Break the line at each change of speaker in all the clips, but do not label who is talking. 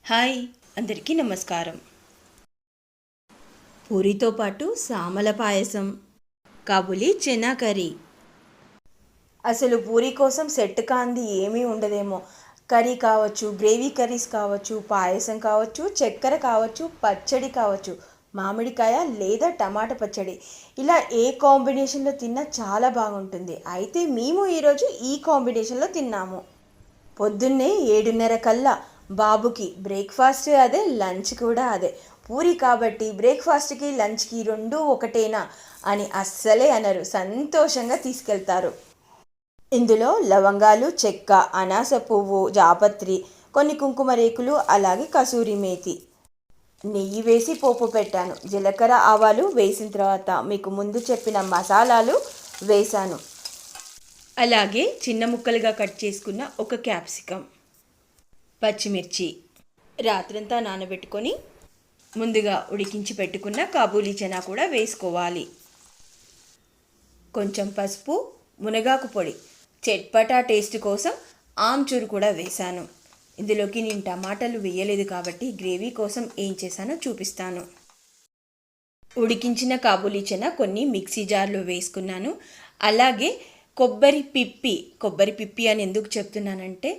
Hi, అందరికీ నమస్కారం. పూరితో పాటు సామల పాయసం, కాబులి చెనా కర్రీ. అసలు పూరి కోసం సెట్ కాంది ఏమీ ఉండదేమో. కర్రీ కావచ్చు, గ్రేవీ కర్రీస్ కావచ్చు, పాయసం కావచ్చు, చక్కెర కావచ్చు, పచ్చడి కావచ్చు, మామిడికాయ లేదా టమాటా పచ్చడి, ఇలా ఏ కాంబినేషన్లో తిన్నా చాలా బాగుంటుంది. అయితే మేము ఈరోజు ఈ కాంబినేషన్లో తిన్నాము. పొద్దున్నే 7:30 కల్లా బాబుకి బ్రేక్ఫాస్ట్ అదే, లంచ్ కూడా అదే. పూరి కాబట్టి బ్రేక్ఫాస్ట్కి లంచ్కి రెండూ ఒకటేనా అని అస్సలే అనరు, సంతోషంగా తీసుకెళ్తారు. ఇందులో లవంగాలు, చెక్క, అనాస పువ్వు, జాపత్రి, కొన్ని కుంకుమ రేకులు, అలాగే కసూరి మేతి, నెయ్యి వేసి పోపు పెట్టాను. జీలకర్ర ఆవాలు వేసిన తర్వాత మీకు ముందు చెప్పిన మసాలాలు వేశాను. అలాగే చిన్న ముక్కలుగా కట్ చేసుకున్న ఒక క్యాప్సికమ్, పచ్చిమిర్చి, రాత్రంతా నానబెట్టుకొని ముందుగా ఉడికించి పెట్టుకున్న కాబూలీ చనా కూడా వేసుకోవాలి. కొంచెం పసుపు, మునగాకు పొడి, చట్పటా టేస్ట్ కోసం ఆమ్చూరు కూడా వేశాను. ఇందులోకి నేను టమాటాలు వేయలేదు కాబట్టి గ్రేవీ కోసం ఏం చేశానో చూపిస్తాను. ఉడికించిన కాబూలీ చనా కొన్ని మిక్సీ జార్లో వేసుకున్నాను. అలాగే కొబ్బరి పిప్పి అని ఎందుకు చెప్తున్నానంటే,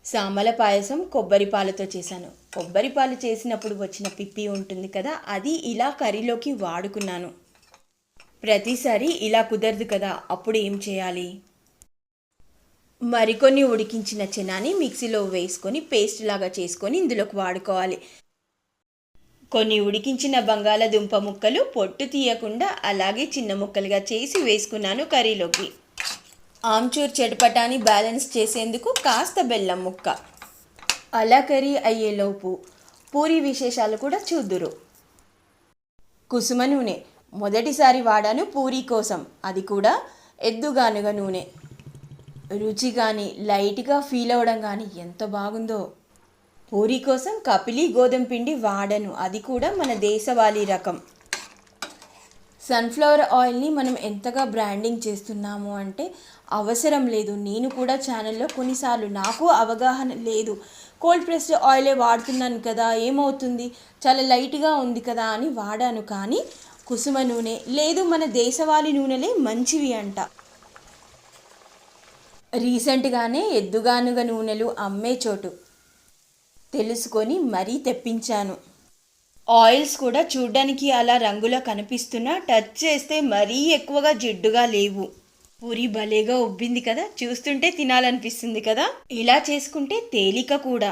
సామల పాయసం కొబ్బరి పాలతో చేశాను. కొబ్బరి పాలు చేసినప్పుడు వచ్చిన పిప్పి ఉంటుంది కదా, అది ఇలా కర్రీలోకి వాడుకున్నాను. ప్రతిసారి ఇలా కుదరదు కదా, అప్పుడు ఏం చేయాలి? మరికొన్ని ఉడికించిన చెనాని మిక్సీలో వేసుకొని పేస్ట్ లాగా చేసుకొని ఇందులోకి వాడుకోవాలి. కొన్ని ఉడికించిన బంగాళాదుంప ముక్కలు పొట్టు తీయకుండా అలాగే చిన్న ముక్కలుగా చేసి వేసుకున్నాను కర్రీలోకి. ఆమ్చూర్ చటపటాని బ్యాలెన్స్ చేసేందుకు కాస్త బెల్లం ముక్క. అలా కర్రీ అయ్యేలోపు పూరి విశేషాలు కూడా చూద్దురు. కుసుమ నూనె మొదటిసారి వాడాను పూరి కోసం, అది కూడా ఎద్దుగానుగ నూనె. రుచి కానీ లైట్గా ఫీల్ అవ్వడం కానీ ఎంత బాగుందో. పూరి కోసం కపిలి గోధుమ పిండి వాడను, అది కూడా మన దేశవాళీ రకం. సన్ఫ్లవర్ ఆయిల్ని మనం ఎంతగా బ్రాండింగ్ చేస్తున్నాము అంటే అవసరం లేదు. నేను కూడా ఛానల్లో కొన్నిసార్లు నాకు అవగాహన లేదు, కోల్డ్ ప్రెస్డ్ ఆయిలే వాడుతున్నాను కదా, ఏమవుతుంది, చాలా లైట్గా ఉంది కదా అని వాడాను. కానీ కుసుమ నూనె లేదు, మన దేశవాళీ నూనెలే మంచివి అంట. రీసెంట్గానే ఎద్దుగానుగ నూనెలు అమ్మే చోటు తెలుసుకొని మరీ తెప్పించాను. ఆయిల్స్ కూడా చూడ్డానికి అలా రంగులో కనిపిస్తున్నా టచ్ చేస్తే మరీ ఎక్కువగా జిడ్డుగా లేవు. పూరి భలేగా ఉబ్బింది కదా, చూస్తుంటే తినాలనిపిస్తుంది కదా. ఇలా చేసుకుంటే తేలిక కూడా.